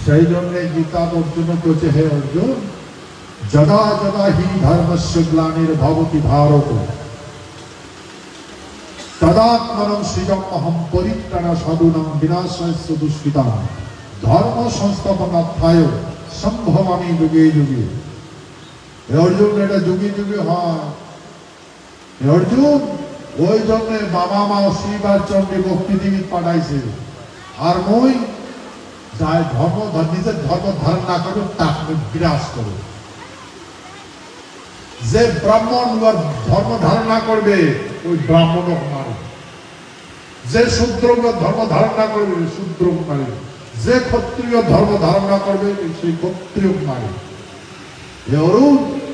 সেই জন্য গীতা অর্জুন করছে, হে অর্জুন, যদা যদা হি ধর্মস্য গ্লানির্ভবতি ভারত তদাত্মনং সৃজমহং পরিত্রাণা সাধুনাং বিনাশাস্য দুষ্কৃতাং ধর্ম সংস্থাপনার্থায় সম্ভবামি যুগে যুগে। হে অর্জুন, এটা যুগে যুগে হয়। হে অর্জুন, ওই জন্য বাবা মা শিব আর চন্ডী পৃথিবী পাঠাইছে। আর মই যাই ধর্ম নিজের ধর্ম ধারণ না করবে তাকে বিনাশ করবে। যে ব্রাহ্মণ ধর্ম ধারণ না করবে ওই ব্রাহ্মণ মারে। যে শূদ্র ধর্ম ধারণ না করবে শূদ্র মারে। যে ক্ষত্রিয় ধর্ম ধারণ না করবে সেই ক্ষত্রিয় মারে।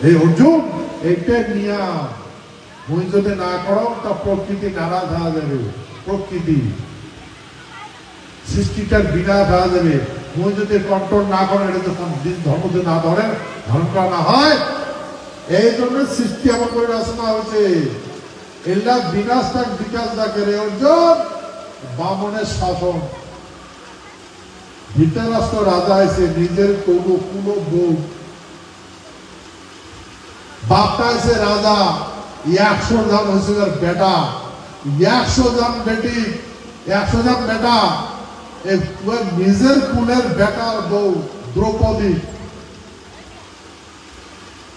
হে অর্জুন, এইটা নিয়ম। মই যদি না করো তা প্রকৃতি নারাজ হয়ে যাবে। প্রকৃতি সৃষ্টিটার বিনাশ হয়ে যাবে। মই যদি কন্ট্রোল না করেন, এটা যখন ধর্ম যদি না ধরেন, ধারণ করা না হয়, এই জন্য সৃষ্টি এমন করে রচনা হয়েছে। এলা বিনাশ তাক বিকাশ ডাকে। রে অর্জুন, বামনের শাসন। ধৃতরাষ্ট্র রাজা এসে নিজের কোনো কুলো বউ, বাপটা এসে রাজা, 100 জন হয়েছে তার বেটা, 100 জন বেটি, 100 জন বেটা। নিজের কুলের বেটার বউ দ্রৌপদী,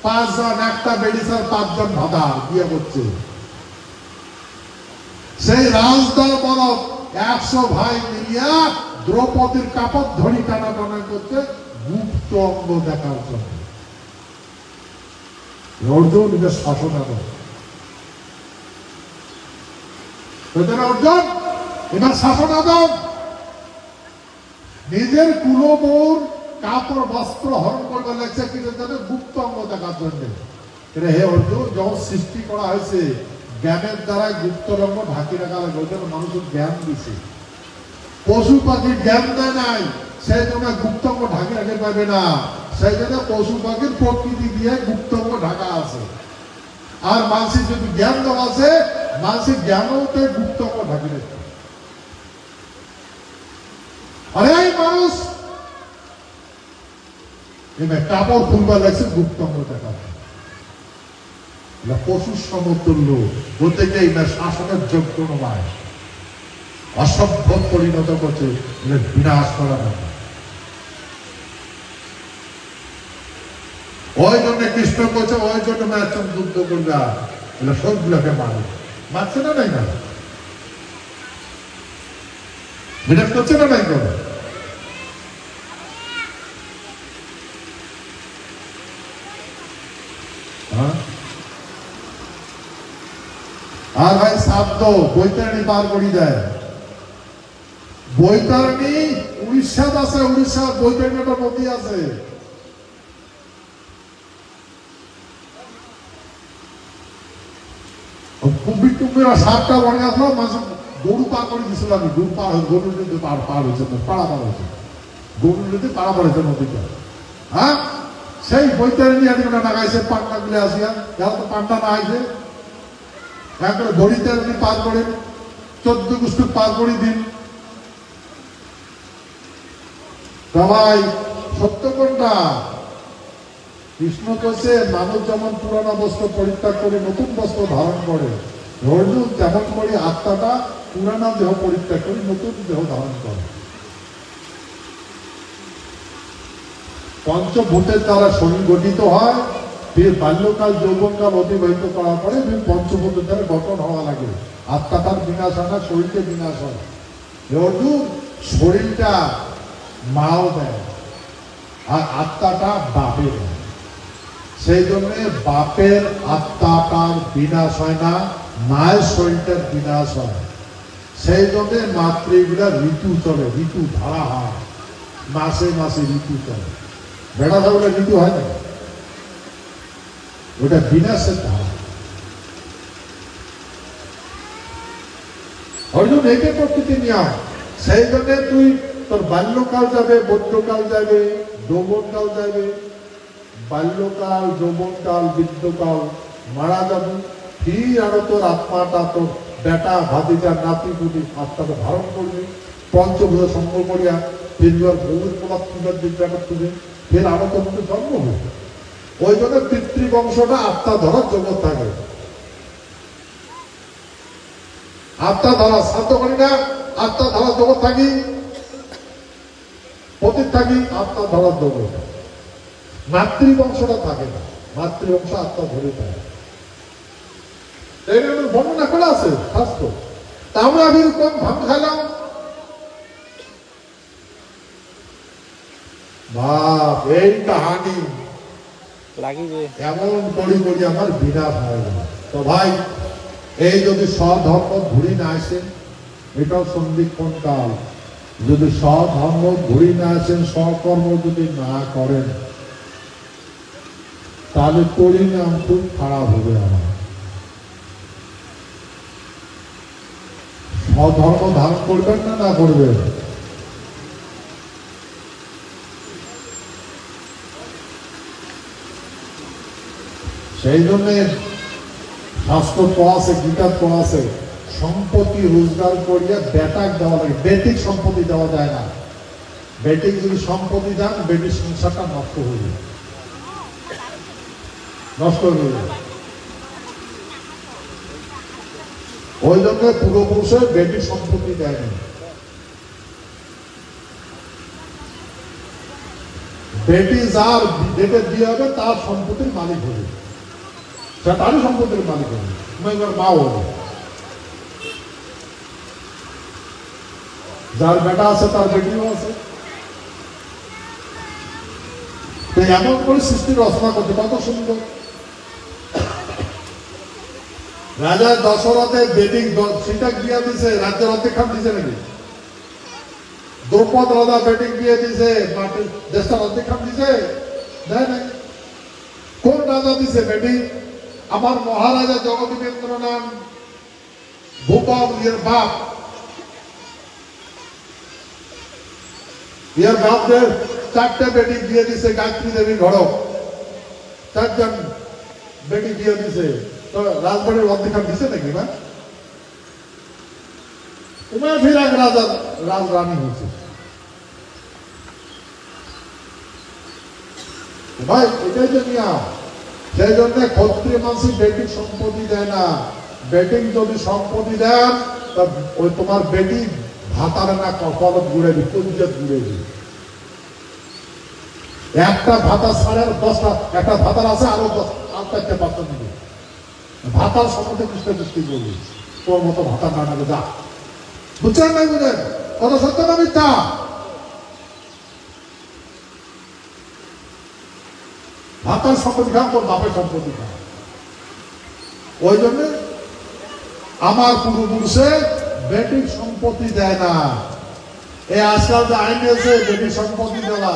5 জন, একটা বেডিসার 5 জন ভাতা বিয়ে করছে। সেই রাজদর বলদ 100 ভাই মিলিয়া দ্রৌপদীর কাপড় ধরি টানাটানা করছে গুপ্ত অঙ্গ দেখার জন্য। অর্জুন নিজের শাসন অর্জুন এবার শাসন আদম নিজের কুলবৌর কাপড় বস্ত্র হরণ করতে লাগছে কিন্তু তাদের গুপ্ত অঙ্গ দেখার জন্য। হে অর্জুন, যখন সৃষ্টি করা হয়েছে জ্ঞানের দ্বারা গুপ্ত অঙ্গ ঢাকি রাখা লাগে। ওই জন্য মানুষের জ্ঞান দিছে। পশু পাখির জ্ঞান দেয় নাই, সেই জন্য গুপ্ত অঙ্গ ঢাকি রাখতে পারবে না। সেই জন্য পশু পাখির প্রকৃতি দিয়ে গুপ্ত অঙ্গ ঢাকা আছে। আর মানুষের যদি জ্ঞান দেওয়া আছে, মানুষের জ্ঞানও গুপ্ত অঙ্গ ঢাকি রাখতে। আরে এই মানুষ এবার কাপড় খুলবার লাগছে গুপ্ত অঙ্গ দেখা। পশুর সমতুল্য বলতে গিয়ে শাসনের যোগ্য নয়, অসভ্য পরিণত করছে, বিনাশ করা না। ওই জন্য কৃষ্ণ করছে, ওই জন্য একজন যুদ্ধ করবে, সবগুলোকে মারে। মারছে না নাই না, বিনাশ করছে না নাই করে। আর ভাই শব্দ বৈতরণী পার করি দেয়। বৈতরণী উড়িষ্যাত আছে, উড়িষ্যা বৈতরণী একটা নদী আছে। কুম্ভি কুম্ভির সাপটা বনে আসলো, মানুষ গরু পার করে দিছিল। আমি গরু পার গরু নদী পার হয়েছে, পাড়া পার হয়েছে, গরু নদী পাড়া পড়েছে নদীটা। হ্যাঁ, সেই বৈতরণী একটা লাগাইছে পান্ডা গুলো আসিয়া, যারা তো পান্ডা না আইছে একবারে ঘড়িতে আপনি পার করেন, 14 গোষ্ঠী পার করে দিন। সবাই সত্য কোনটা? কৃষ্ণ কইছে মানুষ যেমন পুরানো বস্ত্র পরিত্যাগ করে নতুন বস্ত্র ধারণ করে, অর্জুন তেমন করে আত্মাটা পুরানো দেহ পরিত্যাগ করে নতুন দেহ ধারণ করে। পঞ্চভূতের দ্বারা শরীর গঠিত হয়। বাল্যকাল যৌবনকাল অতিবাহিত করার পরে পঞ্চভূতের দ্বারা গঠন হওয়া লাগে। আত্মাটার বিনাশ হয় না, শরীরকে বিনাশ হয়। অর্জুন, শরীরটা মাও দেয় আর আত্মাটা বাপে দেয়। সেই জন্য বাপের আত্মাটার বিনাশ হয় না, মায়ের শরীরটার বিনাশ হয়। সেই জন্য মাতৃগুলা ঋতু চলে, ঋতু ধারা হয়, মাসে মাসে ঋতু চলে। বেড়া থাকলে ঋতু হয় না, ওটা বিনাশের ধারা। অর্জুন এইটা প্রকৃতি নিয়ম। সেই জন্য তুই তোর বাল্যকাল যাবে, বৌদ্ধকাল যাবে, যৌবনকাল যাবে। বাল্যকাল, যৌবনকাল, বৃদ্ধকাল মারা যাবে, ফির আরো তোর আত্মাটা তোর বেটা ভাতিজা নাতি পুতি আত্মাটা ধারণ করবে। পঞ্চভূত সম্বল করিয়া ফিরবার বহুর প্রলাপ তুলার বিদ্যাটা তুলে ফের আরো তোমাকে জন্ম হবে। ওই জন্য পিতৃবংশটা আত্মা ধরার জগৎ থাকে। আত্মা ধরা শান্ত করি না, আত্মা ধরার জগৎ থাকি, পতিত থাকি, আত্মা ধরার জগৎ। মাতৃবংশটা থাকে না, মাতৃবংশ আত্মা ধরে থাকে। বর্ণনা করা আছে শাস্ত্র। তা আমরা এরকম ভাঙ খাইলাম, বাপ এই কাহানি এমন করি করি আমার বিনাশ হয়ে গেল। তো ভাই, এই যদি স্বধর্ম ঘুরি না আসেন, এটাও সন্ধিক্ষণ কাল। যদি স্বধর্ম ঘুরি না আসেন, স্বকর্ম যদি না করেন, তাহলে পরিণাম খুব খারাপ হবে। আমার স্বধর্ম ধারণ করবেন না, না করবেন? সেই জন্য শাস্ত্র পড়াছে, গীতা পড়াছে, সম্পত্তি রোজগার করিয়া বেটাক দেওয়া লাগে। বেটিক সম্পত্তি দেওয়া যায় না। বেটিক যদি সম্পত্তি দেন, বেটির সংসারটা নষ্ট হয়ে যাবে, নষ্ট হয়ে যাবে। ওই জন্য পূর্বপুরুষের বেটির সম্পত্তি দেয়নি। বেটি যার ডেটে বিয়ে হবে, তার সম্পত্তির মালিক হবে, সে তারই সম্পত্তির মালিক হবে, এবার মাও হবে। যার বেটা আছে তার বেটিও আছে। এমন করে সৃষ্টির রচনা করতে কত সুন্দর। রাজা দশরথে বেটি সীতা বিয়ে দিছে, রাজ্যের অর্ধেক খান দিছে নাকি? দ্রৌপদ রাজা বেটি বিয়ে দিছে, মাটির দেশটার অর্ধেক খান দিছে, দেয় নাই। কোন রাজা দিছে বেটি? আমার মহারাজা জগদীবেন্দ্র নাম ভূপম, এর বাপ। এর বাপদের 4টে বেটি বিয়ে দিছে, গায়ত্রী দেবী ঘরক 4জন বেটি বিয়ে দিছে। তো রাজবাড়ির অর্ধেক দিছে নাকি? না, তোমার ফির এক রাজা রাজরানী হয়েছে। ভাই, এটাই যে নিয়ম। সেই জন্য ক্ষত্রিয় মানুষ বেটির সম্পত্তি দেয় না। বেটিং যদি সম্পত্তি দেন, ওই তোমার বেটি ভাতার না কপাল ঘুরে দিই, কঞ্জত ঘুরে দিই। একটা ভাতা ছাড়া 10টা, একটা ভাতার আছে আরো 4টা 5টা দিবে। ভাতার সম্বন্ধে দৃষ্টি করবি, তোর মতো ভাতা না নেবে, যা। বুঝছেন নাই? বুঝেন কত সত্য না মিথ্যা? ভাতার সম্পত্তি খান, তোর বাপের সম্পত্তি খান। ওই জন্য আমার পূর্বপুরুষে বেটির সম্পত্তি দেয় না। এই আজকাল যে আইন আছে বেটির সম্পত্তি দেওয়া,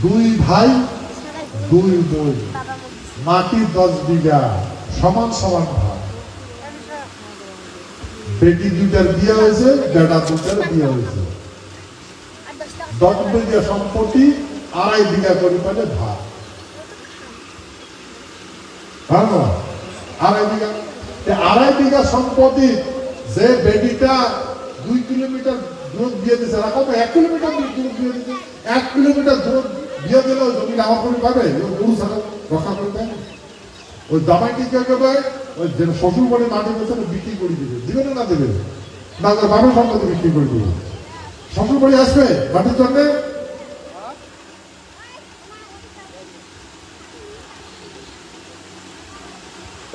দুই ভাই 2 বোন, মাটি 10 বিঘা, সমান সমান ভাগ। বেটি 2টার বিয়ে হয়েছে, বেটা 2টার বিয়ে হয়েছে। 10 বিঘা সম্পত্তি 2.5 বিঘা করে পালে ভাগ। হ্যাঁ, 2.5 বিঘা। 2.5 বিঘা সম্পত্তি যে বেটিটা 2 কিলোমিটার দূর বিয়ে দিচ্ছে, রাখো 1 কিলোমিটার দূর বিয়ে দিচ্ছে। 1 কিলোমিটার দূর বিয়ে দিলে ওই জমি আমার করে পাবে, গরু ছাড়া রক্ষা করে দেয়। ওই দামাইটি কে করবে? ওই শ্বশুর বাড়ি মাটি পেছনে বিক্রি করে দিবে। দিবে না, দেবে না? বাবার সম্পত্তি বিক্রি করে দিবে। শ্বশুর বাড়ি আসবে মাটির জন্য।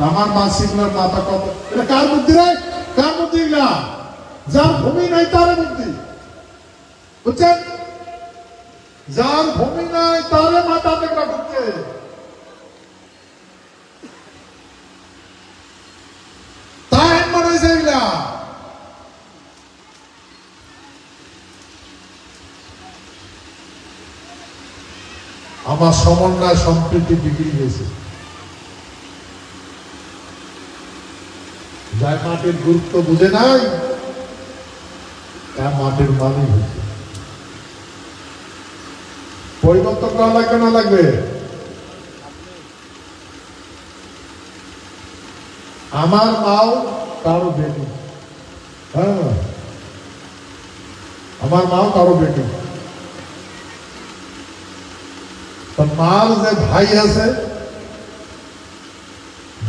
আমার মা শিখলার মাথা কত, এটা কার বুদ্ধি রে? কার বুদ্ধি? না, যার ভূমি নাই তার বুদ্ধি। বুঝছেন? যার ভূমি নাই তারে মাথা থেকে ঢুকছে। তাই মনে হয়েছে এগুলা। আমার সমন্বয় সম্প্রীতি বিক্রি হয়েছে। যার মাটির গুরুত্ব বুঝে নাই, তার মাটির মালিক হয়েছে। পরিবর্তন করা লাগবে না লাগবে? আমার মাও কারো বেটি, হ্যাঁ আমার মাও কারো বেটি। তো মার যে ভাই আছে,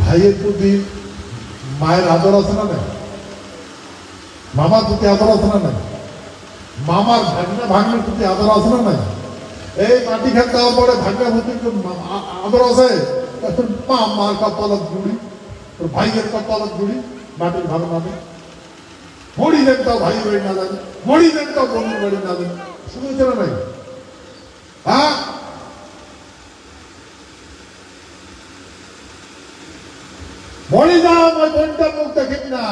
ভাইয়ের প্রতি মায়ের আদর আছে না নাই? মামার প্রতি আদর আছে না নাই? মামার ভাগ্নের প্রতি আদর আছে না নাই? এই মাটি খেত দেওয়ার পরে ভাগ্নের প্রতি আদর আছে? মার কপালত গুড়ি, তোর ভাইয়ের কপালত গুড়ি, মাটির ভালো মানে মরি দেন তাও ভাই বাড়ি না জানে, মরি দেন তাও বন্ধু বাড়ি না জানে, শুনেছে না নাই? হ্যাঁ, মরি যাও ওই বোনটার মুখ দেখেন না,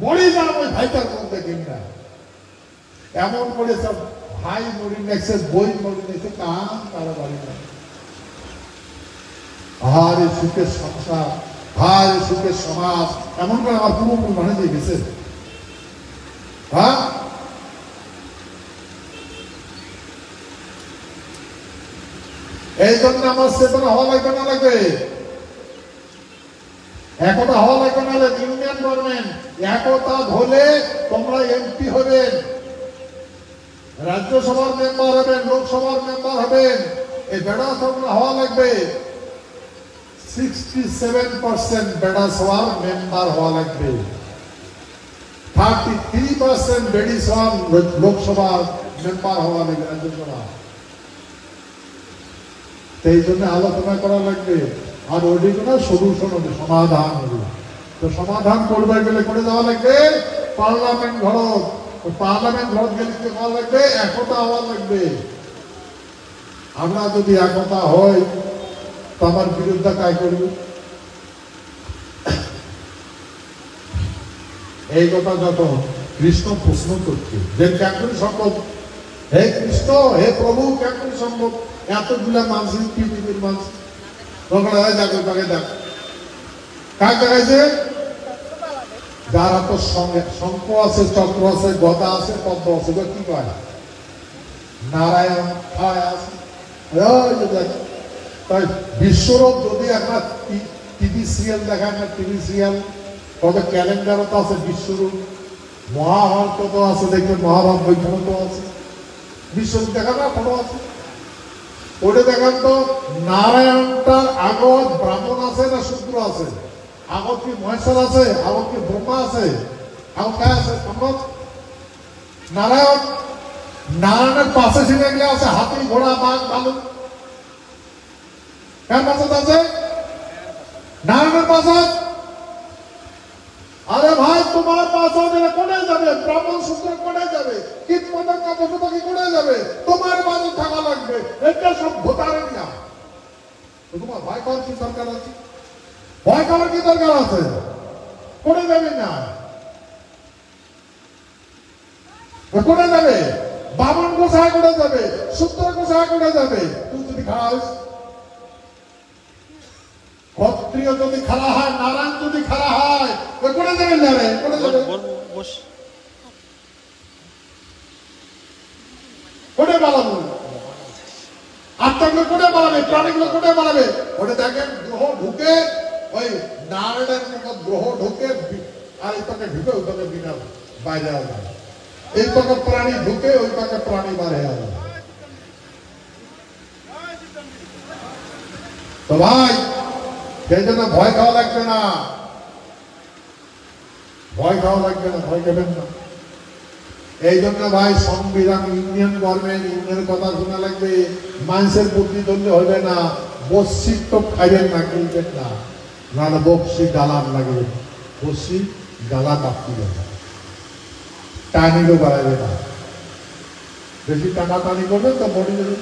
মরি যাও ওই ভাইটার মুখ দেখেন না। এমন করে সব ভাই মরি নেছে, বই মরি নেছে, কান কারো বাড়ি না। আহারে সুখের সংসার, ভাই সুখের সমাজ, এমন করে আমার পূর্বপুরুষ মানে দিয়ে গেছে। হ্যাঁ, এই জন্য আমার চেতনা হওয়া লাগবে না লাগবে, একতা হওয়া লাগবে না। ইউনিয়ন গভর্নমেন্ট একতা হলে তোমরা এমপি হবেন, রাজ্যসভার মেম্বার হবেন, লোকসভার মেম্বার হবেন। এই বেড়া তোমরা হওয়া লাগবে। 67% বেড়া সভার মেম্বার হওয়া লাগবে, 33% বেড়ি সভার লোকসভার মেম্বার হওয়া লাগবে, রাজ্যসভা। এই জন্য আলোচনা করা লাগবে। আর ওইদিকে সলিউশন হবে, সমাধান হবে। তো সমাধান করবে গেলে করে যাওয়া লাগবে পার্লামেন্ট ঘর, পার্লামেন্ট ঘর গেলে কি হওয়া লাগবে? একতা হওয়া লাগবে। আমরা যদি একতা হই তো আমার বিরুদ্ধে কাজ করবে। এই কথা যখন কৃষ্ণ প্রশ্ন করছে যে কেমন সম্ভব, হে কৃষ্ণ, হে প্রভু, কেমন সম্ভব এতগুলা মানুষ, পৃথিবীর মানুষ যারা তো শঙ্খ আছে, চক্র আছে, গদা আছে, পদ্ম আছে, কি কয় নারায়ণ আছে। তাই বিশ্বরূপ যদি একটা টিভি সিরিয়াল দেখা, একটা টিভি সিরিয়াল, তবে ক্যালেন্ডারও তো আছে বিশ্বরূপ, মহাভারত তো আছে, দেখবেন মহাভারত বইখানে তো আছে, বিশ্বরূপ দেখা না ফটো আছে। ওটা দেখান তো নারায়ণটার আগত ব্রাহ্মণ আছে না শূদ্র আছে? আগত কি মহেশ্বর আছে? আগত কি ব্রহ্মা আছে? আগত কে আছে? নারায়ণ। নারায়ণের পাশে ছিলেন কে আছে? হাতি, ঘোড়া, বাঘ, ভালুক। কার পাশে আছে? নারায়ণের পাশে। আরে ভাই, তোমার পাশে গেলে কোনে যাবে? ব্রাহ্মণ শূদ্র কোনে যাবে? কীট পতঙ্গ পশু পাখি কোনে যাবে? তোমার বাজে থাকা লাগবে। এটা সব ভোটারের না। তোমার ভয় করার কি দরকার আছে? ভয় করার কি দরকার আছে? কোনে যাবে না? কোনে যাবে? বামন গোসাই কোনে যাবে? শূদ্র গোসাই কোনে যাবে? তুই যদি খাস, ক্ষত্রিয় যদি খারাপ হয়, নারায়ণ যদি খারাপ হয়, কোনে যাবেন? না রে, কোনে যাবে? কোনে বাড়াবো? আত্মাগুলো কোনে বাড়াবে? প্রাণীগুলো কোনে বাড়াবে? ওটা দেখেন, গ্রহ ঢুকে, ওই নারায়ণের মতো গ্রহ ঢুকে, আর এই পাকে ঢুকে ওই পাকে বিনা বাইরে আসবে। এই পাকে প্রাণী ঢুকে, ওই পাকে প্রাণী বাইরে আসবে। তো ভাই, সেই জন্য ভয় খাওয়া লাগবে না, ভয় খাওয়া লাগবে না, ভয় খাবেন না। এই জন্য ভাই সংবিধান, ইউনিয়ন গভর্নমেন্ট, ইউনিয়নের কথা শোনা লাগবে। মানুষের বুদ্ধি ধরলে হবে না। বসি তো খাইবেন না, কিনবেন না, নাহলে বক্সি গালাম লাগবে। বসি গালা কাটতে যাবে, টানিও বাড়াবে না। বেশি টানাটানি করবে তো মরে যাবে।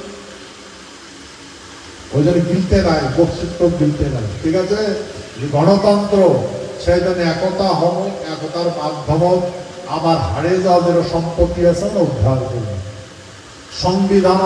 ওই জন্য গিলতে নাই, বক্সিত্ব গিলতে নাই। ঠিক আছে? গণতন্ত্র, সেই জন্য একতা হব, একতার মাধ্যম আমার হারিয়ে যাওয়া যেন সম্পত্তি আছে না উদ্ধার করবে। সংবিধান